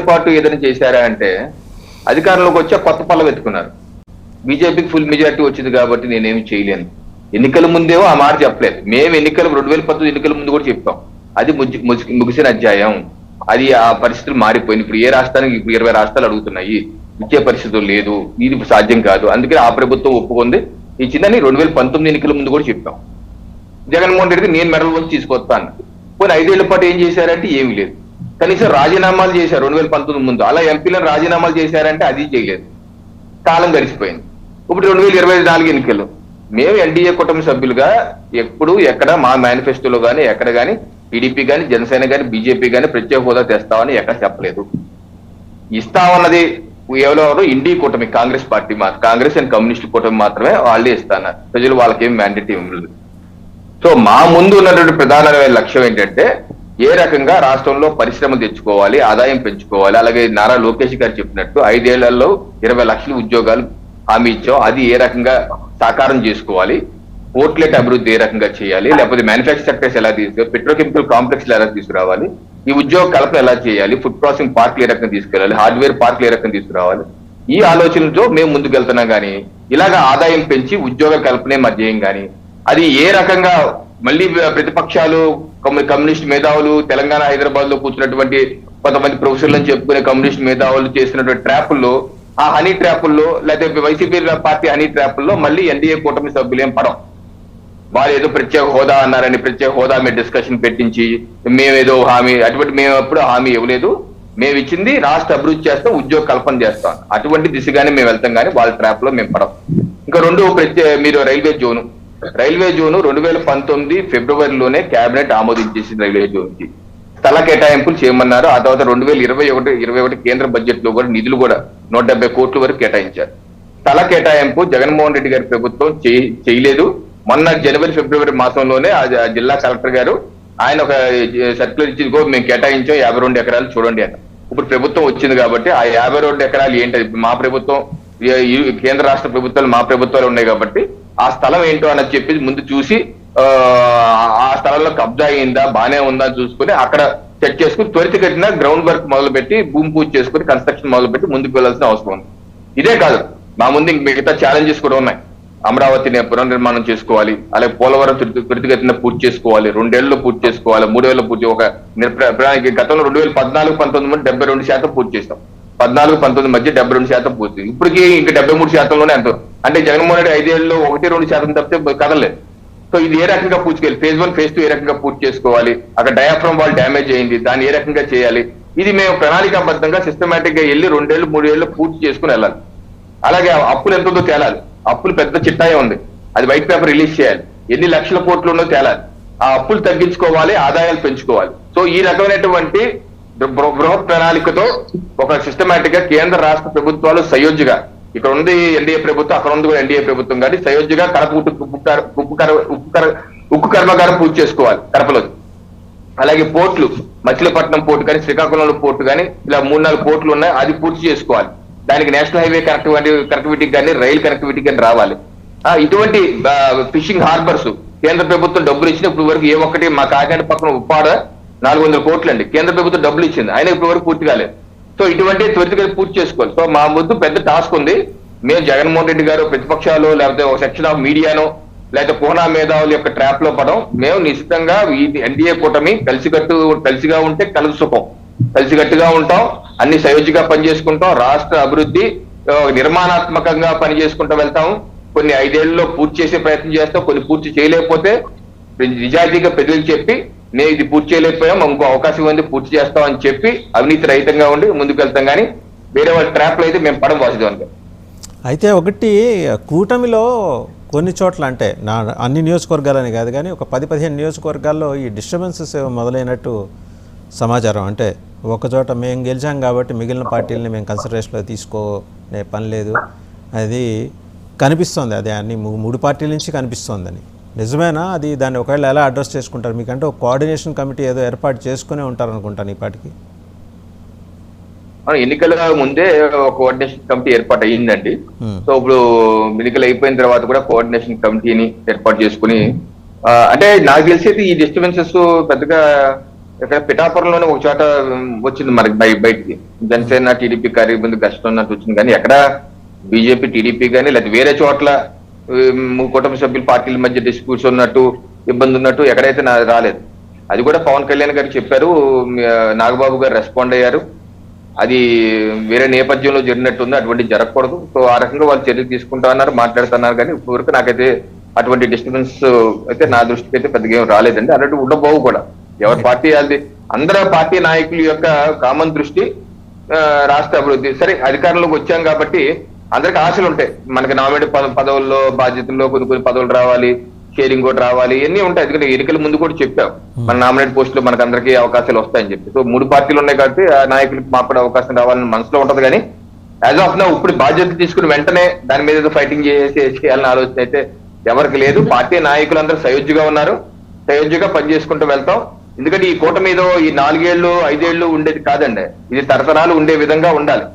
పాటు ఏదైనా చేశారా అంటే అధికారంలోకి వచ్చి కొత్త పళ్ళ వెతుకున్నారు. బీజేపీకి ఫుల్ మెజారిటీ వచ్చింది కాబట్టి నేనేమి చేయలేను. ఎన్నికల ముందేమో ఆ మాట చెప్పలేదు. మేము 2019 ఎన్నికల ముందు కూడా చెప్పాం. అది ముగిసిన అధ్యాయం. అది ఆ పరిస్థితులు మారిపోయింది. ఇప్పుడు ఏ రాష్ట్రానికి ఇప్పుడు 20 రాష్ట్రాలు అడుగుతున్నాయి, ఇచ్చే పరిస్థితులు లేదు, ఇది సాధ్యం కాదు. అందుకని ఆ ప్రభుత్వం ఒప్పుకుంది, ఇచ్చిందని 2019 ఎన్నికల ముందు కూడా చెప్పాం. జగన్మోహన్ రెడ్డికి నేను మెడల్ వచ్చి తీసుకొస్తాను. పోనీ 5 ఏళ్ల పాటు ఏం చేశారంటే ఏమీ లేదు. కనీసం రాజీనామాలు చేశారు 2019 ముందు. అలా ఎంపీలను రాజీనామాలు చేశారంటే అది చేయలేదు. కాలం గడిచిపోయింది. ఇప్పుడు 2024 ఎన్నికలు మేము ఎన్డీఏ కూటమి సభ్యులుగా ఎప్పుడు ఎక్కడ మా మేనిఫెస్టోలో కానీ ఎక్కడ కానీ టీడీపీ కానీ జనసేన కానీ బీజేపీ కానీ ప్రత్యేక హోదా తెస్తామని ఎక్కడ చెప్పలేదు. ఇస్తామన్నది ఎవరెవరు ఇండి కూటమి Congress party Congress and communist కూటమి మాత్రమే వాళ్ళే ఇస్తున్నారు. ప్రజలు వాళ్ళకేం మ్యాండేట్ ఇవ్వలేదు. సో మా ముందు ఉన్నటువంటి ప్రధానమైన లక్ష్యం ఏంటంటే ఏ రకంగా రాష్ట్రంలో పరిశ్రమలు తెచ్చుకోవాలి, ఆదాయం పెంచుకోవాలి. అలాగే నారా లోకేష్ గారు చెప్పినట్టు 5 ఏళ్లలో 20 లక్షల ఉద్యోగాలు హామీ ఇచ్చాం. అది ఏ రకంగా సాకారం చేసుకోవాలి, పోర్ట్లెట్ అభివృద్ధి ఏ రకంగా చేయాలి, లేకపోతే మ్యానుఫ్యాక్చరింగ్ సెక్టర్స్ ఎలా తీసుకురావాలి, పెట్రోకెమికల్ కాంప్లెక్స్ ఎలా తీసుకురావాలి, ఈ ఉద్యోగ కల్పన ఎలా చేయాలి, ఫుడ్ ప్రాసెసింగ్ పార్క్లు ఏ రకంగా తీసుకెళ్ళాలి, హార్డ్వేర్ పార్క్లు ఏ రకంగా తీసుకురావాలి, ఈ ఆలోచనలతో మేము ముందుకు వెళ్తున్నాం. కానీ ఇలాగా ఆదాయం పెంచి ఉద్యోగ కల్పనే మా ధ్యేయం. కానీ అది ఏ రకంగా మళ్ళీ ప్రతిపక్షాలు కమ్యూనిస్ట్ మేధావులు తెలంగాణ హైదరాబాద్ లో కూర్చున్నటువంటి కొంతమంది ప్రొఫెసర్లను చెప్పుకునే కమ్యూనిస్ట్ మేధావులు చేసినటువంటి ట్రాపుల్లో, ఆ హనీ ట్రాపుల్లో లేకపోతే వైసీపీ పార్టీ హనీ ట్రాపుల్లో మళ్ళీ ఎన్డీఏ కూటమి సభ్యులు ఏం పడం. వాళ్ళు ఏదో ప్రత్యేక హోదా అన్నారని ప్రత్యేక హోదా మీద డిస్కషన్ పెట్టించి మేమేదో హామీ, అటువంటి మేము ఎప్పుడు హామీ ఇవ్వలేదు. మేము ఇచ్చింది రాష్ట్ర అభివృద్ధి చేస్తాం, ఉద్యోగ కల్పన చేస్తాం. అటువంటి దిశగానే మేము వెళ్తాం. కానీ వాళ్ళ ట్రాప్ లో మేము పడం. ఇంకా మీరు రైల్వే జోను 2019 ఫిబ్రవరిలోనే కేబినెట్ ఆమోదించేసింది. రైల్వే జోన్ కి స్థల కేటాయింపులు చేయమన్నారు. ఆ తర్వాత 2021 కేంద్ర బడ్జెట్ లో కూడా నిధులు కూడా 170 కోట్ల వరకు కేటాయించారు. స్థల కేటాయింపు జగన్మోహన్ రెడ్డి గారి ప్రభుత్వం చేయలేదు. మొన్న జనవరి ఫిబ్రవరి మాసంలోనే జిల్లా కలెక్టర్ గారు ఆయన ఒక సర్క్యులర్ ఇచ్చి మేము కేటాయించాం 52 ఎకరాలు చూడండి అని. ఇప్పుడు ప్రభుత్వం వచ్చింది కాబట్టి ఆ 52 ఎకరాలు ఏంటి, మా ప్రభుత్వం కేంద్ర రాష్ట్ర ప్రభుత్వాలు మా ప్రభుత్వాలు ఉన్నాయి కాబట్టి ఆ స్థలం ఏంటో అని చెప్పి ముందు చూసి ఆ స్థలంలో కబ్జా అయిందా బానే ఉందా చూసుకుని అక్కడ చెక్ చేసుకుని త్వరితగతిన గ్రౌండ్ వర్క్ మొదలుపెట్టి భూమి పూజ చేసుకుని కన్స్ట్రక్షన్ మొదలుపెట్టి ముందుకు వెళ్లాల్సిన అవసరం ఉంది. ఇదే కాదు, మా ముందు మిగతా ఛాలెంజెస్ కూడా ఉన్నాయి. అమరావతిని పునర్నిర్మాణం చేసుకోవాలి, అలాగే పోలవరం త్వరితగతిన పూర్తి చేసుకోవాలి, 2 ఏళ్లలో పూర్తి చేసుకోవాలి, 3 ఏళ్లలో పూర్తి. ఒక గతంలో 2014-19 72% పూర్తి చేస్తాం. 14-19 మధ్య 72% పూర్తి. ఇప్పటికీ ఇంకా 73%లోనే అంత. అంటే జగన్మోహన్ రెడ్డి 5 ఏళ్లలో 1-2% తప్పితే కదలేదు. సో ఇది ఏ రకంగా పూర్తికెళ్ళి phase 1 phase 2 ఏ రకంగా పూర్తి చేసుకోవాలి, అక్కడ డయాఫ్రమ్ వాల్ డ్యామేజ్ అయింది, దాన్ని ఏ రకంగా చేయాలి, ఇది మేము ప్రణాళికాబద్ధంగా సిస్టమేటిక్ గా వెళ్ళి 2 ఏళ్ళు 3 ఏళ్ళు పూర్తి చేసుకుని వెళ్ళాలి. అలాగే అప్పులు ఎంతో తేలాలి. అప్పులు పెద్ద చిట్టాయే ఉంది, అది వైట్ పేపర్ రిలీజ్ చేయాలి. ఎన్ని లక్షల కోట్లు ఉన్నో తేలాలి. ఆ అప్పులు తగ్గించుకోవాలి, ఆదాయాలు పెంచుకోవాలి. సో ఈ రకమైనటువంటి బృహత్ ప్రణాళికతో ఒక సిస్టమేటిక్ గా కేంద్ర రాష్ట్ర ప్రభుత్వాలు సయోధ్యగా, ఇక్కడ ఉంది ఎన్డీఏ ప్రభుత్వం, అక్కడ ఉంది కూడా ఎన్డీఏ ప్రభుత్వం, కానీ సయోధ్యగా ఉక్కు కర్మాగారం పూర్తి చేసుకోవాలి కడపలో. అలాగే పోర్టులు, మచిలీపట్నం పోర్టు కానీ శ్రీకాకుళంలో పోర్టు కానీ ఇలా 3-4 పోర్టులు ఉన్నాయి, అది పూర్తి చేసుకోవాలి. దానికి నేషనల్ హైవే కనెక్టివిటీకి కానీ రైల్ కనెక్టివిటీకి కానీ రావాలి. ఇటువంటి ఫిషింగ్ హార్బర్స్ కేంద్ర ప్రభుత్వం డబ్బులు ఇచ్చిన ఇప్పుడు వరకు ఏ ఒక్కటి, మా కాకినాడ పక్కన ఉప్పాడ 400 కోట్లు అండి కేంద్ర ప్రభుత్వం డబ్బులు ఇచ్చింది, ఆయన ఇప్పుడు వరకు పూర్తి కాలేదు. సో ఇటువంటి త్వరితగతిన పూర్తి చేసుకోవాలి. సో మా ముందు పెద్ద టాస్క్ ఉంది. మేము జగన్మోహన్ రెడ్డి గారు ప్రతిపక్షాలు లేకపోతే ఒక సెక్షన్ ఆఫ్ మీడియాను లేకపోతే కోనా మేధావుల యొక్క ట్రాప్ లో పడడం. మేము నిశ్చితంగా ఈ ఎన్డీఏ కూటమి కలిసిగా ఉంటే కలుగు సుఖం, కలిసికట్టుగా ఉంటాం, అన్ని సయోధ్యగా పనిచేసుకుంటాం, రాష్ట్ర అభివృద్ధి నిర్మాణాత్మకంగా పనిచేసుకుంటూ వెళ్తాము. కొన్ని 5 ఏళ్లలో పూర్తి చేసే ప్రయత్నం చేస్తాం, కొన్ని పూర్తి చేయలేకపోతే నిజాయితీగా ప్రజలకు చెప్పి నేను ఇది పూర్తి చేయలేకపోయాం, ఇంకో అవకాశం ఉంది పూర్తి చేస్తాం అని చెప్పి అవినీతి రహితంగా ఉండి ముందుకు వెళ్తాం. కానీ వేరే వాళ్ళ ట్రాప్లో అయితే మేము పడం వాసుదేవన్ గారు. అయితే ఒకటి కూటమిలో కొన్ని చోట్ల, అంటే అన్ని నియోజకవర్గాలని కాదు కానీ ఒక 10-15 నియోజకవర్గాల్లో ఈ డిస్టర్బెన్సెస్ మొదలైనట్టు సమాచారం. అంటే ఒకచోట మేము గెలిచాం కాబట్టి మిగిలిన పార్టీలని మేము కన్సిడరేషన్లో తీసుకోనే పని లేదు, అది కనిపిస్తోంది. అది అన్ని 3 పార్టీల నుంచి కనిపిస్తోందని. నిజమేనా అది? దాన్ని ఒకవేళ ఎలా అడ్రస్ చేసుకుంటారు? మీకంటే ఒక కోఆర్డినేషన్ కమిటీ ఏదో ఏర్పాటు చేసుకునే ఉంటారు అనుకుంటాను ఈ పార్టీకి. ఎన్నికల ముందే ఒక కోఆర్డినేషన్ కమిటీ ఏర్పాటు అయ్యిందండి. సో ఇప్పుడు ఎన్నికలు అయిపోయిన తర్వాత కూడా కోఆర్డినేషన్ కమిటీని ఏర్పాటు చేసుకుని, అంటే నాకు తెలిసేది ఈ డిస్టర్బెన్సెస్ పెద్దగా ఇక్కడ పిఠాపురంలోనే ఒక చోట వచ్చింది మనకి బయటికి జనసేన టీడీపీ కార్యబంధు కష్టం ఉన్నట్టు వచ్చింది, కానీ ఎక్కడ బీజేపీ టీడీపీ కానీ లేదా వేరే చోట్ల కుటుంబ సభ్యుల పార్టీల మధ్య డిస్ప్యూట్స్ ఉన్నట్టు ఇబ్బంది ఉన్నట్టు ఎక్కడైతే రాలేదు. అది కూడా పవన్ కళ్యాణ్ గారు చెప్పారు, నాగబాబు గారు రెస్పాండ్ అయ్యారు. అది వేరే నేపథ్యంలో జరిగినట్టుంది, అటువంటి జరగకూడదు. సో ఆ రకంగా వాళ్ళు చర్యలు తీసుకుంటా అన్నారు, మాట్లాడుతున్నారు. కానీ ఇప్పటివరకు నాకైతే అటువంటి డిస్టర్బెన్స్ అయితే నా దృష్టికి అయితే పెద్దగా ఏం రాలేదండి. అన్నట్టు ఉండబోవు కూడా. ఎవరి పార్టీ అది అందరూ పార్టీ నాయకుల యొక్క కామన్ దృష్టి రాష్ట్ర అభివృద్ధి. సరే అధికారంలోకి వచ్చాం కాబట్టి అందరికి ఆశలు ఉంటాయి, మనకి నామినేట్ పదవుల్లో బాధ్యతల్లో కొన్ని పదవులు రావాలి, షేరింగ్ కూడా రావాలి, ఇవన్నీ ఉంటాయి. ఎందుకంటే ఎన్నికల ముందు కూడా చెప్పాం మన నామినేట్ పోస్టులు మనకు అందరికీ అవకాశాలు వస్తాయని చెప్పి. సో 3 పార్టీలు ఉన్నాయి కాబట్టి ఆ నాయకులకు మాకు కూడా అవకాశం రావాలని మనసులో ఉంటది. కానీ యాజ్ ఆఫ్ నౌ ఇప్పుడు బాధ్యత తీసుకుని వెంటనే దాని మీద ఏదో ఫైటింగ్ చేయాలని ఆలోచన అయితే ఎవరికి లేదు. పార్టీ నాయకులందరూ సయోధ్యగా ఉన్నారు, సయోధ్యగా పనిచేసుకుంటూ వెళ్తాం. ఎందుకంటే ఈ కూటమి మీద ఈ 4 ఏళ్ళు 5 ఏళ్ళు ఉండేది కాదండి, ఇది తరతరాలు ఉండే విధంగా ఉండాలి.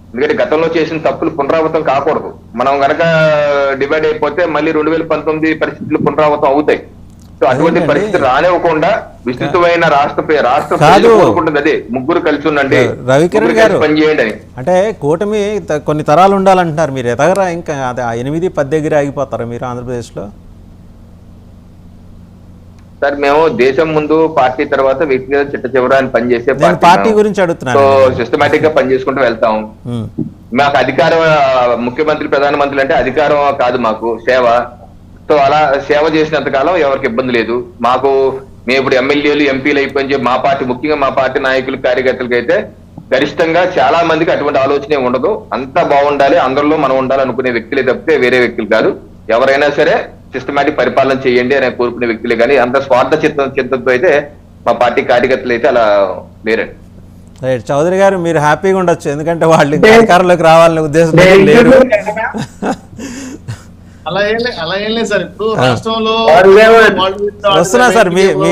ఎందుకంటే గతంలో చేసిన తప్పులు పునరావృతం కాకూడదు. మనం గనక డివైడ్ అయిపోతే మళ్ళీ 2019 పరిస్థితులు పునరావృతం అవుతాయి. సో అటువంటి పరిస్థితి రానివ్వకుండా విస్తృతమైన రాష్ట్ర కోరుకుంటుంది అదే, ముగ్గురు కలిసి ఉండండి, రవికిరణ్ గారు పనిచేయండి అని. అంటే కూటమి కొన్ని తరాలు ఉండాలంటున్నారు, మీరు ఎదగరా? ఇంకా అదే 8-10 దగ్గర ఆగిపోతారా మీరు ఆంధ్రప్రదేశ్లో? సార్ మేము దేశం ముందు పార్టీ తర్వాత వ్యక్తిగత చిట్ట చివరాన్ని పనిచేసే పార్టీ గురించి అడుగుతున్నాను. సో సిస్టమేటిక్ గా పనిచేసుకుంటూ వెళ్తాం. మాకు అధికారం, ముఖ్యమంత్రి ప్రధానమంత్రి అంటే అధికారం కాదు, మాకు సేవ. సో అలా సేవ చేసినంత కాలం ఎవరికి ఇబ్బంది లేదు. మాకు మేము ఇప్పుడు ఎమ్మెల్యేలు ఎంపీలు అయిపోయి చెప్పి మా పార్టీ, ముఖ్యంగా మా పార్టీ నాయకులు కార్యకర్తలకు అయితే గరిష్టంగా చాలా మందికి అటువంటి ఆలోచనే ఉండదు. అంతా బాగుండాలి, అందరిలో మనం ఉండాలనుకునే వ్యక్తులే తప్పితే వేరే వ్యక్తులు కాదు. ఎవరైనా సరే సిస్టమేటిక్ పరిపాలన చేయండి అని కోరుకునే వ్యక్తులే, కానీ అంత స్వార్థ చిత్తంతో అయితే మా పార్టీ కార్యకర్తలు అయితే అలా లేరండి. రైట్ చౌదరి గారు, మీరు హ్యాపీగా ఉండొచ్చు, ఎందుకంటే వాళ్ళు ఇంకా అధికారంలోకి రావాలనే ఉద్దేశం లేరు. అలా ఏం లేదు సార్. ఇప్పుడు రాష్ట్రంలో వస్తున్నా సార్, మీ